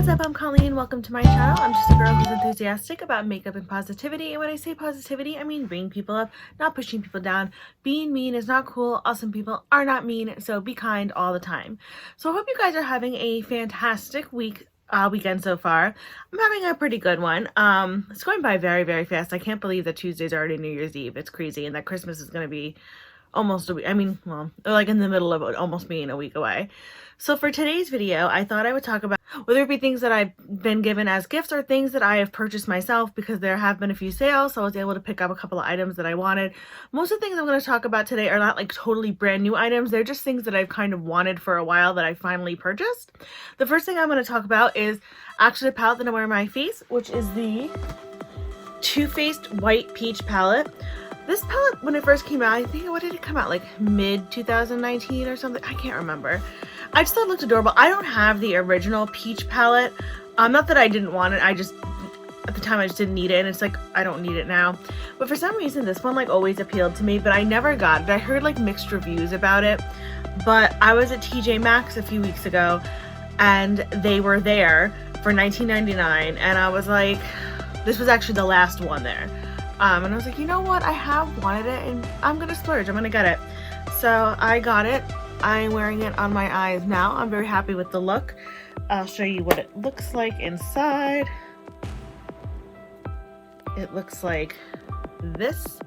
what's up? I'm Colleen. Welcome to my channel. I'm just a girl who's enthusiastic about makeup and positivity. And when I say positivity, I mean bringing people up, not pushing people down. Being mean is not cool. Awesome people are not mean, so be kind all the time. So I hope you guys are having a fantastic weekend so far. I'm having a pretty good one. It's going by very, very fast. I can't believe that Tuesday's already New Year's Eve. It's crazy, and that Christmas is going to be almost a week. I mean, well, like in the middle of it, almost being a week away. So for today's video, I thought I would talk about whether it be things that I've been given as gifts or things that I have purchased myself, because there have been a few sales, so I was able to pick up a couple of items that I wanted. Most of the things I'm going to talk about today are not like totally brand new items. They're just things that I've kind of wanted for a while that I finally purchased. The first thing I'm going to talk about is actually the palette that I'm wearing on my face, which is the Too Faced White Peach palette. This palette, when it first came out, I think, what did it come out, like mid 2019 or something? I can't remember. I just thought it looked adorable. I don't have the original peach palette. Not that I didn't want it, I just, at the time I just didn't need it, and it's like, I don't need it now. But for some reason, this one like always appealed to me, but I never got it. I heard like mixed reviews about it, but I was at TJ Maxx a few weeks ago, and they were there for $19.99, and I was like, this was actually the last one there. And I was like, you know what, I have wanted it, and I'm gonna splurge, I'm gonna get it. So I got it. I'm wearing it on my eyes now. I'm very happy with the look. I'll show you what it looks like inside. It looks like this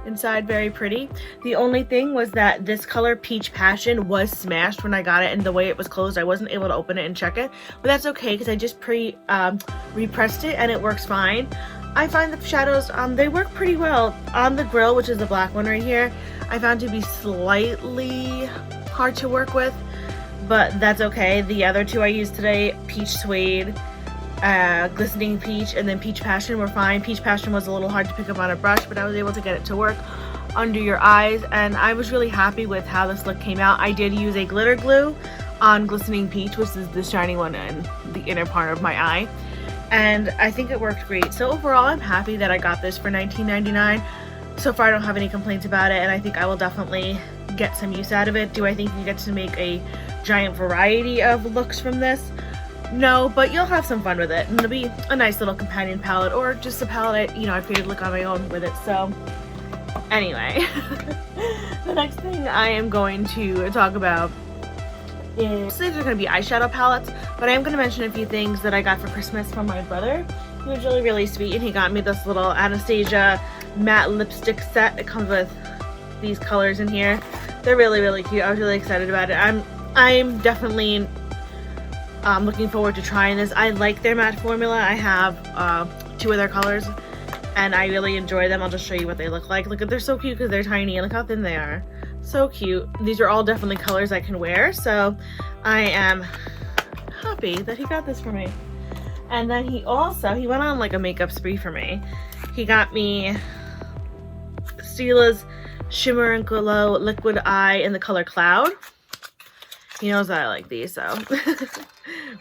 inside, very pretty. The only thing was that this color, Peach Passion, was smashed when I got it, and the way it was closed, I wasn't able to open it and check it. But that's okay, because I just repressed it, and it works fine. I find the shadows, they work pretty well. On the grill, which is the black one right here, I found to be slightly hard to work with, but that's okay. The other two I used today, Peach Suede, Glistening Peach, and then Peach Passion, were fine. Peach Passion was a little hard to pick up on a brush, but I was able to get it to work under your eyes, and I was really happy with how this look came out. I did use a glitter glue on Glistening Peach, which is the shiny one in the inner part of my eye, and I think it worked great. So overall, I'm happy that I got this for $19.99. So far, I don't have any complaints about it, and I think I will definitely get some use out of it. Do I think you get to make a giant variety of looks from this? No, but you'll have some fun with it, and it'll be a nice little companion palette, or just a palette I figured to look on my own with it. So anyway, the next thing I am going to talk about is, these are going to be eyeshadow palettes, but I am going to mention a few things that I got for Christmas from my brother. He was really, really sweet, and he got me this little Anastasia matte lipstick set. It comes with these colors in here. They're really, really cute. I was really excited about it. I'm definitely looking forward to trying this. I like their matte formula. I have two of their colors, and I really enjoy them. I'll just show you what they look like. Look, they're so cute because they're tiny, and look how thin they are. So cute. These are all definitely colors I can wear, so I am happy that he got this for me. And then he went on like a makeup spree for me. He got me Stila's Shimmer and Glow Liquid Eye in the color Cloud. He knows that I like these, so.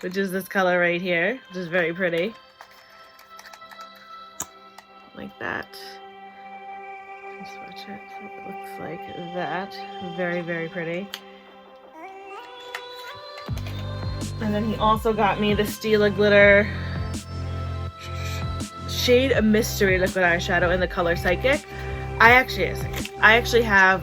Which is this color right here, which is very pretty. Like that. Swatch it. So it looks like that. Very, very pretty. And then he also got me the Stila Glitter Shade of Mystery Liquid Eyeshadow in the color Psychic. I actually have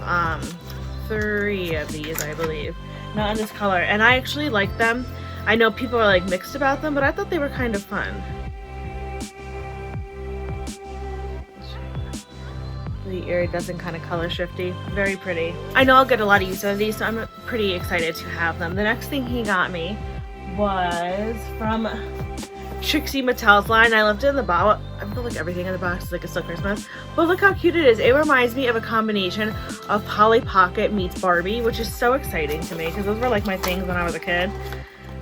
3 of these, I believe, not in this color, and I actually like them. I know people are like mixed about them, but I thought they were kind of fun. The iridescent kind of color shifty, very pretty. I know I'll get a lot of use out of these, so I'm pretty excited to have them. The next thing he got me was from Trixie Mattel's line. I left it in the box. I feel like everything in the box is like it's still Christmas. But look how cute it is. It reminds me of a combination of Polly Pocket meets Barbie, which is so exciting to me because those were like my things when I was a kid.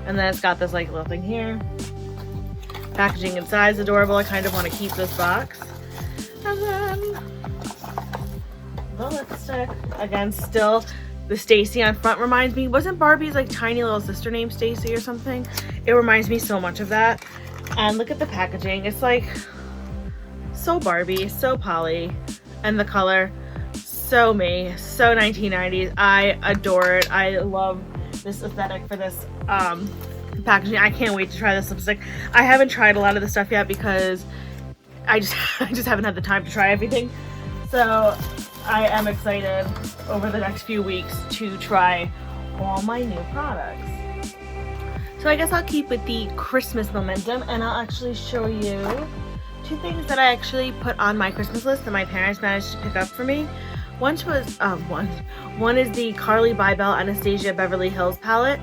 And then it's got this like little thing here. Packaging inside is adorable. I kind of want to keep this box. And then the lipstick. Again, still the Stacy on front reminds me. Wasn't Barbie's like tiny little sister named Stacy or something? It reminds me so much of that. And look at the packaging. It's like so Barbie, so Polly, and the color so me, so 1990s. I adore it. I love this aesthetic for this the packaging. I can't wait to try this lipstick. I haven't tried a lot of the stuff yet because I just haven't had the time to try everything. So I am excited over the next few weeks to try all my new products. So I guess I'll keep with the Christmas momentum, and I'll actually show you two things that I actually put on my Christmas list that my parents managed to pick up for me. One is the Carly Bybel Anastasia Beverly Hills palette.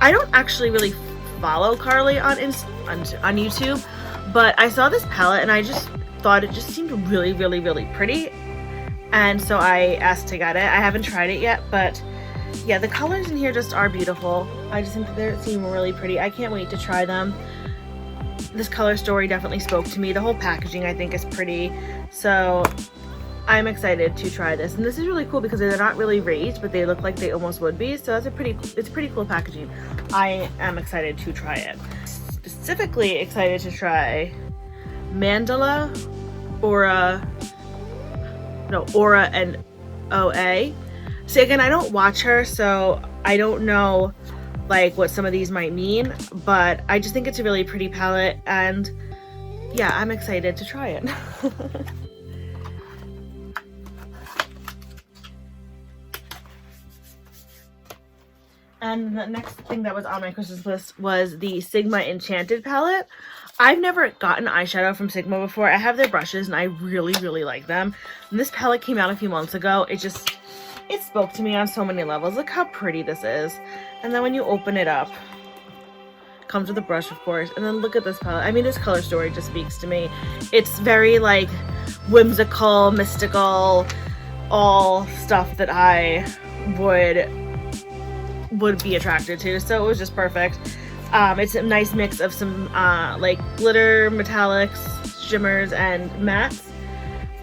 I don't actually really follow Carly on YouTube, but I saw this palette and I just thought it just seemed really, really, really pretty, and so I asked to get it. I haven't tried it yet, but yeah, the colors in here just are beautiful. I just think that they seem really pretty. I can't wait to try them. This color story definitely spoke to me. The whole packaging I think is pretty, so I'm excited to try this. And this is really cool because they're not really raised, but they look like they almost would be, so it's pretty cool packaging. I am excited to try it. Specifically excited to try Mandala, Aura and OA. So again, I don't watch her, so I don't know like what some of these might mean, but I just think it's a really pretty palette, and yeah, I'm excited to try it. And the next thing that was on my Christmas list was the Sigma Enchanted palette. I've never gotten eyeshadow from Sigma before. I have their brushes and I really, really like them. And this palette came out a few months ago. It spoke to me on so many levels. Look how pretty this is. And then when you open it up, it comes with a brush, of course. And then look at this palette. I mean, this color story just speaks to me. It's very like whimsical, mystical, all stuff that I would be attracted to, so it was just perfect. It's a nice mix of some like glitter, metallics, shimmers, and mattes.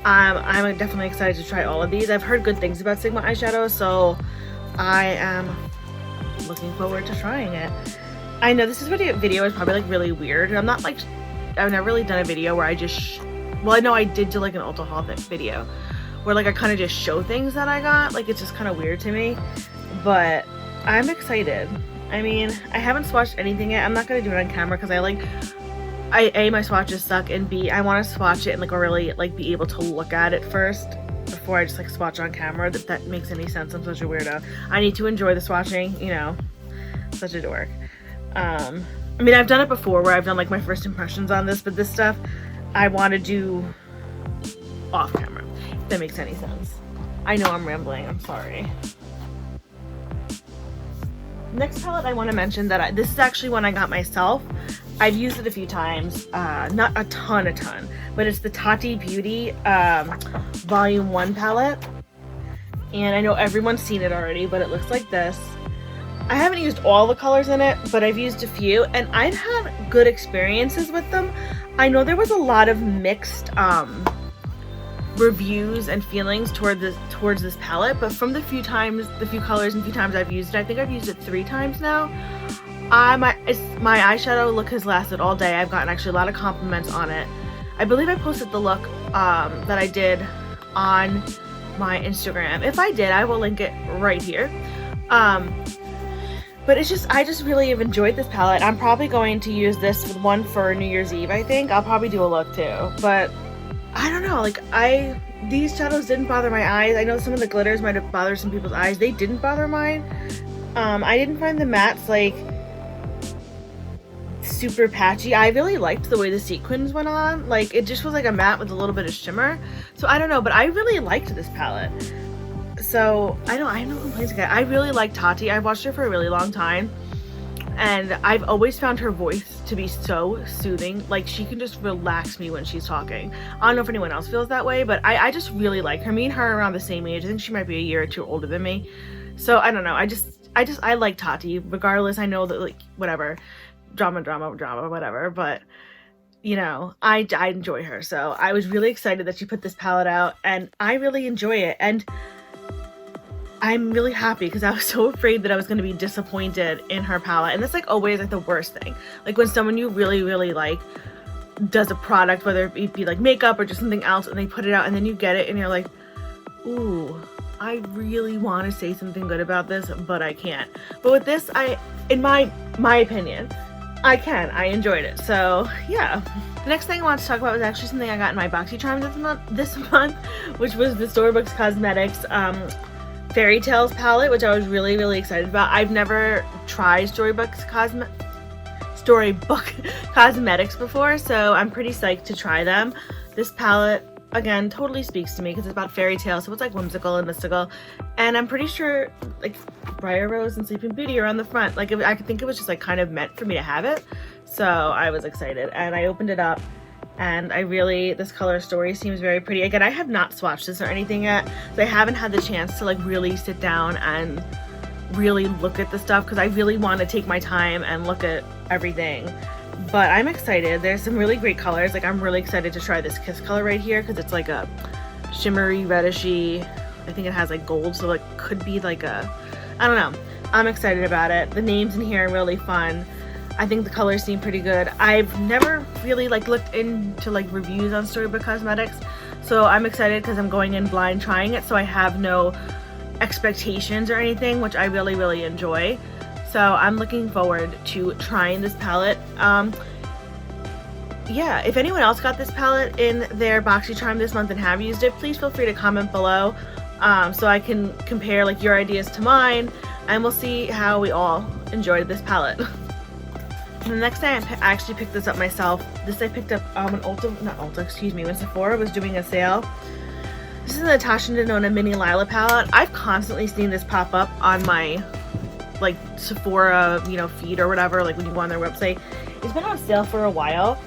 I'm definitely excited to try all of these. I've heard good things about Sigma eyeshadow, so I am looking forward to trying it. I know this video is probably like really weird. I've never really done a video where I just well, I know I did do like an Ulta haul video where like I kind of just show things that I got. Like it's just kind of weird to me, but I'm excited. I mean, I haven't swatched anything yet. I'm not going to do it on camera because A, my swatches suck, and B, I want to swatch it and like really like be able to look at it first before I just like swatch on camera. That makes any sense. I'm such a weirdo. I need to enjoy the swatching, you know, such a dork. I mean, I've done it before where I've done like my first impressions on this, but this stuff I want to do off camera, if that makes any sense. I know I'm rambling, I'm sorry. Next palette I want to mention that this is actually one I got myself. I've used it a few times, not a ton, but it's the Tati Beauty Volume 1 palette. And I know everyone's seen it already, but it looks like this. I haven't used all the colors in it, but I've used a few, and I've had good experiences with them. I know there was a lot of mixed reviews and feelings towards this palette, but from the few colors and few times I've used it, I think I've used it 3 times now. My eyeshadow look has lasted all day. I've gotten actually a lot of compliments on it. I believe I posted the look that I did on my Instagram. If I did, I will link it right here. But I just really have enjoyed this palette. I'm probably going to use this one for New Year's Eve, I think. I'll probably do a look too, but I don't know, like these shadows didn't bother my eyes. I know some of the glitters might have bothered some people's eyes. They didn't bother mine. I didn't find the mattes like super patchy. I really liked the way the sequins went on. Like it just was like a matte with a little bit of shimmer. So I don't know, but I really liked this palette. So I have no complaints again. I really like Tati. I've watched her for a really long time, and I've always found her voice to be so soothing. Like she can just relax me when she's talking. I don't know if anyone else feels that way, but I just really like her. Me and her are around the same age. I think she might be a year or two older than me. So I don't know. I like Tati regardless. I know that like whatever, drama, whatever, but you know, I enjoy her. So I was really excited that she put this palette out, and I really enjoy it. And I'm really happy because I was so afraid that I was going to be disappointed in her palette. And that's like always like the worst thing. Like when someone you really, really like does a product, whether it be like makeup or just something else, and they put it out and then you get it and you're like, ooh, I really want to say something good about this, but I can't. But with this, in my opinion, I can. I enjoyed it. So yeah. The next thing I want to talk about was actually something I got in my BoxyCharm this month, which was the Storybook Cosmetics Fairy Tales palette, which I was really, really excited about. I've never tried Storybook Cosmetics before, so I'm pretty psyched to try them. This palette, again, totally speaks to me because it's about fairy tales, so it's like whimsical and mystical, and I'm pretty sure like Briar Rose and Sleeping Beauty are on the front. Like I could think it was just like kind of meant for me to have it, so I was excited, and I opened it up, and this color story seems very pretty. Again, I have not swatched this or anything yet, so I haven't had the chance to like really sit down and really look at the stuff because I really want to take my time and look at everything. But I'm excited. There's some really great colors. Like I'm really excited to try this Kiss color right here because it's like a shimmery, redishy. I think it has like gold, so it could be like I don't know. I'm excited about it. The names in here are really fun. I think the colors seem pretty good. I've never really like looked into like reviews on Storybook Cosmetics, so I'm excited because I'm going in blind trying it, so I have no expectations or anything, which I really, really enjoy. So I'm looking forward to trying this palette. Yeah, if anyone else got this palette in their BoxyCharm this month and have used it, please feel free to comment below so I can compare like your ideas to mine, and we'll see how we all enjoyed this palette. And the next day I actually picked this up myself. This I picked up when Sephora was doing a sale. This is the Natasha Denona Mini Lila palette. I've constantly seen this pop up on my like Sephora, feed or whatever, like when you go on their website. It's been on sale for a while,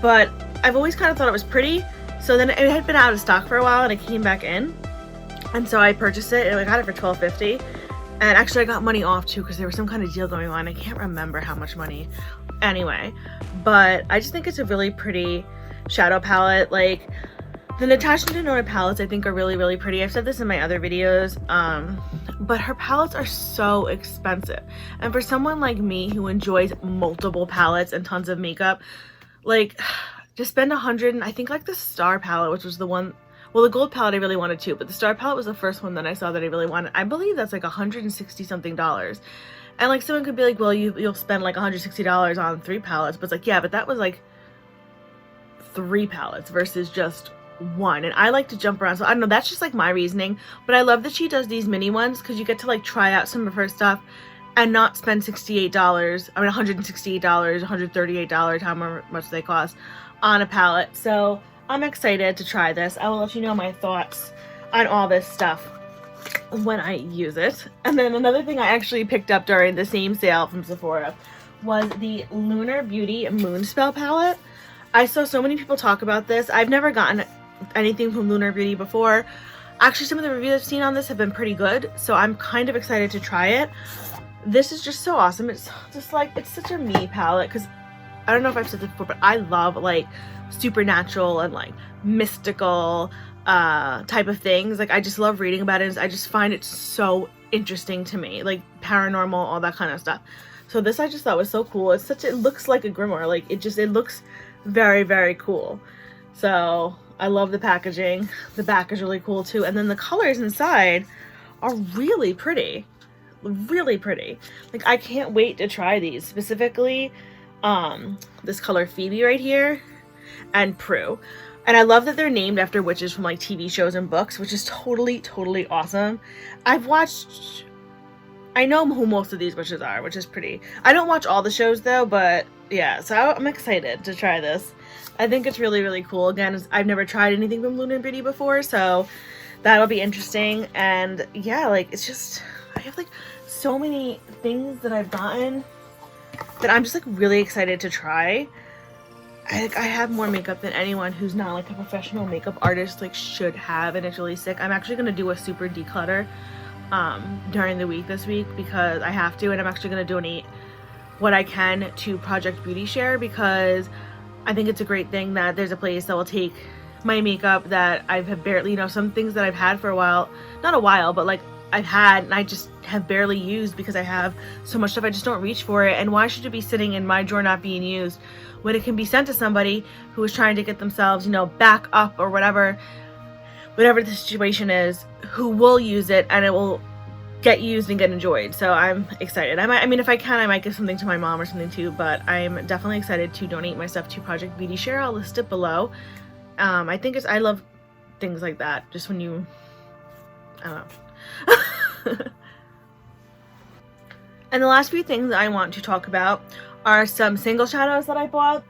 but I've always kind of thought it was pretty. So then it had been out of stock for a while and it came back in. And so I purchased it and I got it for $12.50. And actually I got money off too because there was some kind of deal going on. I can't remember how much money. Anyway, but I just think it's a really pretty shadow palette. Like the Natasha Denona palettes I think are really, really pretty. I've said this in my other videos, but her palettes are so expensive. And for someone like me who enjoys multiple palettes and tons of makeup, like to spend $100, and I think like the Star palette, which was the one, well, the gold palette I really wanted too, but the Star palette was the first one that I saw that I really wanted. I believe that's like $160 something. And like someone could be like, well, you'll spend like $160 on 3 palettes, but it's like, yeah, but that was like 3 palettes versus just 1, and I like to jump around, so I don't know, that's just like my reasoning. But I love that she does these mini ones because you get to like try out some of her stuff and not spend $168, $138, however much they cost on a palette. So I'm excited to try this. I will let you know my thoughts on all this stuff when I use it. And then another thing I actually picked up during the same sale from Sephora was the Lunar Beauty Moonspell palette. I saw so many people talk about this. I've never gotten anything from Lunar Beauty before. Actually, some of the reviews I've seen on this have been pretty good, so I'm kind of excited to try it. This is just so awesome. It's just like, it's such a me palette because I don't know if I've said this before, but I love like supernatural and like mystical type of things. Like I just love reading about it. I just find it so interesting to me, like paranormal, all that kind of stuff. So this I just thought was so cool. It looks like a grimoire. Like it looks very, very cool. So I love the packaging. The back is really cool too. And then the colors inside are really pretty. Really pretty. Like I can't wait to try these. Specifically, this color Phoebe right here and Prue. And I love that they're named after witches from like TV shows and books, which is totally, totally awesome. I know who most of these witches are, which is pretty. I don't watch all the shows though, but yeah, so I'm excited to try this. I think it's really, really cool. Again, I've never tried anything from Lunar Beauty before, so that'll be interesting. And yeah, like it's just, I have like so many things that I've gotten that I'm just like really excited to try. I have more makeup than anyone who's not like a professional makeup artist like should have, and it's really sick. I'm actually going to do a super declutter during the week this week because I have to, and I'm actually going to donate what I can to Project Beauty Share because I think it's a great thing that there's a place that will take my makeup that I've barely, some things that I've had for a while, not a while, but like I've had and I just have barely used because I have so much stuff I just don't reach for it. And why should it be sitting in my drawer not being used when it can be sent to somebody who is trying to get themselves, back up or whatever whatever the situation is, who will use it and it will get used and get enjoyed. So I'm excited. I mean, if I can, I might give something to my mom or something too, but I'm definitely excited to donate my stuff to Project Beauty Share. I'll list it below. I love things like that, just when you, I don't know. And the last few things I want to talk about are some single shadows that I bought.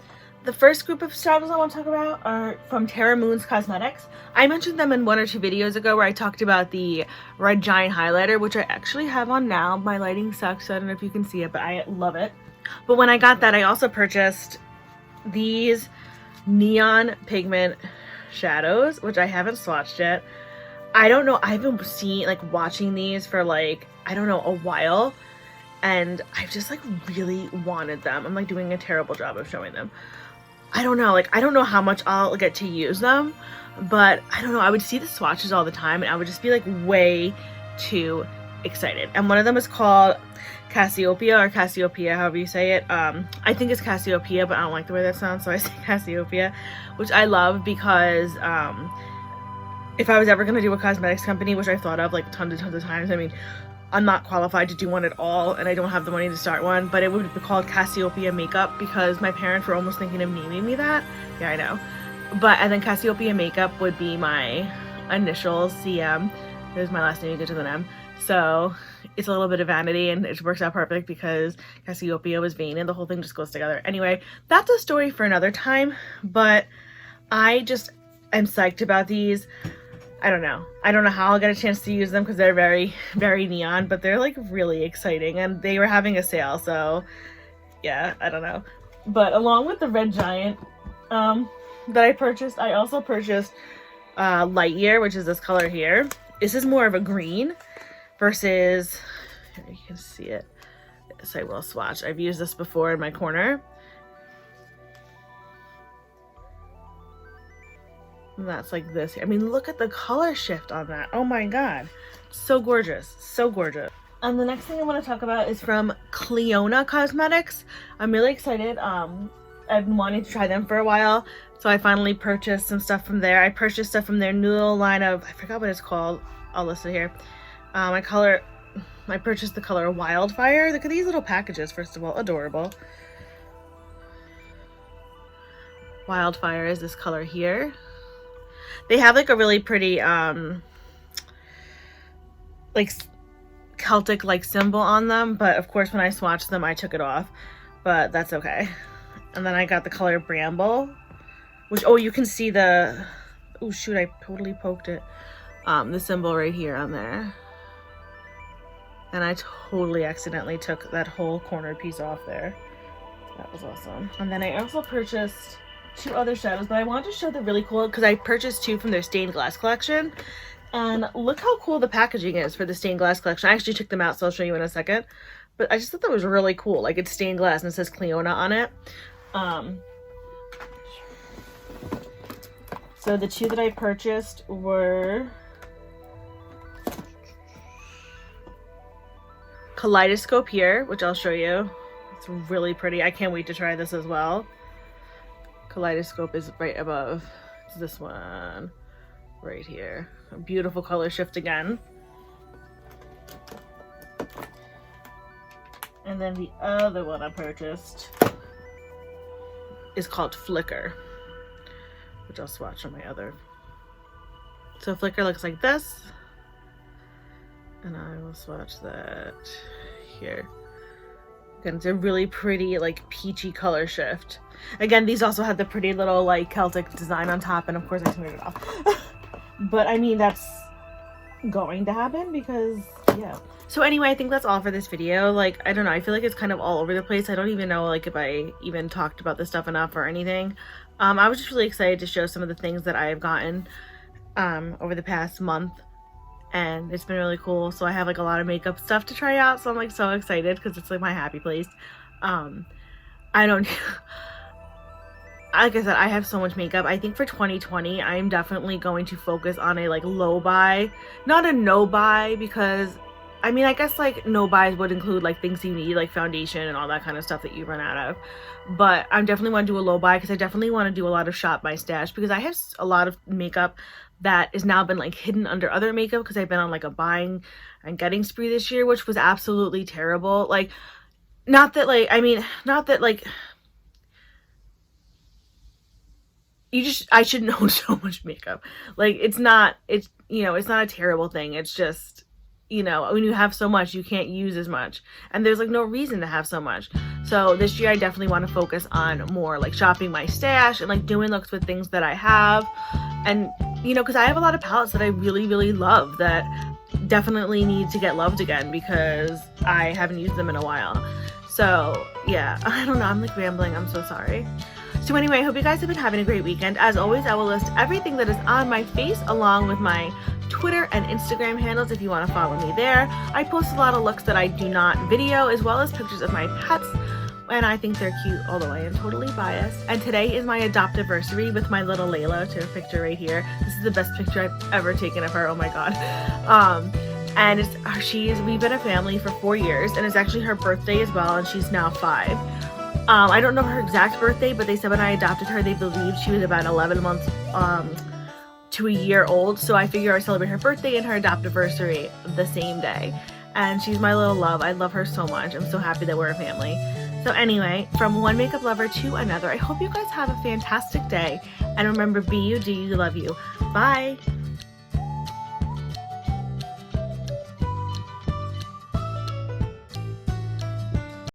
The first group of shadows I want to talk about are from Terramoons Cosmetics. I mentioned them in 1 or 2 videos ago where I talked about the Red Giant highlighter, which I actually have on now. My lighting sucks, so I don't know if you can see it, but I love it. But when I got that, I also purchased these neon pigment shadows, which I haven't swatched yet. I don't know, I've been watching these for like, I don't know, a while, and I've just like really wanted them. I'm like doing a terrible job of showing them. I don't know, like I don't know how much I'll get to use them, but I don't know, I would see the swatches all the time and I would just be like way too excited. And one of them is called Cassiopeia, or Cassiopeia, however you say it. I think it's Cassiopeia, but I don't like the way that sounds, so I say Cassiopeia, which I love because if I was ever going to do a cosmetics company, which I thought of like tons of times, I mean, I'm not qualified to do one at all, and I don't have the money to start one, but it would be called Cassiopeia Makeup because my parents were almost thinking of naming me that. Yeah, I know. And then Cassiopeia Makeup would be my initials, CM. There's my last name, you get to the M. So it's a little bit of vanity, and it works out perfect because Cassiopeia was vain, and the whole thing just goes together. Anyway, that's a story for another time, but I just am psyched about these. I don't know how I'll get a chance to use them because they're very, very neon, but they're like really exciting, and they were having a sale, so yeah, I don't know. But along with the Red Giant that I purchased, I also purchased Lightyear, which is this color here. This is more of a green versus, here you can see it. Yes, I will swatch. I've used this before in my corner. And that's like this. I mean, look at the color shift on that. Oh my god. So gorgeous. So gorgeous. And the next thing I want to talk about is from Cleona Cosmetics. I'm really excited. I've been wanting to try them for a while, so I finally purchased some stuff from there. I purchased stuff from their new little line of, I forgot what it's called. I'll list it here. I purchased the color Wildfire. Look at these little packages, first of all. Adorable. Wildfire is this color here. They have like a really pretty like Celtic like symbol on them, but of course when I swatched them I took it off, but that's okay. And then I got the color Bramble, which, oh, you can see the, oh shoot, I totally poked it, the symbol right here on there, and I totally accidentally took that whole corner piece off there. That was awesome. And then I also purchased 2 other shadows, but I wanted to show the really cool, because I purchased 2 from their stained glass collection, and look how cool the packaging is for the stained glass collection. I actually took them out, so I'll show you in a second, but I just thought that was really cool. Like, it's stained glass and it says Cleona on it. So the 2 that I purchased were Kaleidoscope here, which I'll show you. It's really pretty. I can't wait to try this as well. Kaleidoscope is right above. It's this one right here. A beautiful color shift again. And then the other one I purchased is called Flicker, which I'll swatch on my other. So Flicker looks like this, and I will swatch that here. Again, it's a really pretty like peachy color shift. Again, these also have the pretty little like Celtic design on top, and of course I turned it off. But I mean, that's going to happen because, yeah. So anyway, I think that's all for this video. Like, I don't know, I feel like it's kind of all over the place. I don't even know like if I even talked about this stuff enough or anything. I was just really excited to show some of the things that I have gotten over the past month, and it's been really cool. So I have like a lot of makeup stuff to try out, so I'm like so excited because it's like my happy place. I don't like I said, I have so much makeup. I think for 2020 I'm definitely going to focus on a like low buy, not a no buy, because I mean, I guess like no buys would include like things you need, like foundation and all that kind of stuff that you run out of. But I definitely want to do a low buy because I definitely want to do a lot of shop my stash, because I have a lot of makeup that has now been like hidden under other makeup because I've been on like a buying and getting spree this year, which was absolutely terrible. Like, not that like, I mean, not that like I shouldn't own so much makeup. Like, it's not a terrible thing. It's just, when you have so much, you can't use as much. And there's like no reason to have so much. So this year I definitely want to focus on more like shopping my stash and like doing looks with things that I have. And, because I have a lot of palettes that I really, really love that definitely need to get loved again because I haven't used them in a while. So yeah, I don't know. I'm like rambling. I'm so sorry. So anyway, I hope you guys have been having a great weekend. As always, I will list everything that is on my face along with my Twitter and Instagram handles if you want to follow me there. I post a lot of looks that I do not video, as well as pictures of my pets, and I think they're cute, although I am totally biased. And today is my adoptiversary with my little Layla, to her picture right here. This is the best picture I've ever taken of her. Oh my god. And we've been a family for 4 years, and it's actually her birthday as well, and she's now 5. I don't know her exact birthday, but they said when I adopted her, they believed she was about 11 months to a year old. So I figure I celebrate her birthday and her adoptiversary the same day. And she's my little love. I love her so much. I'm so happy that we're a family. So anyway, from one makeup lover to another, I hope you guys have a fantastic day. And remember, be you, do you, love you. Bye!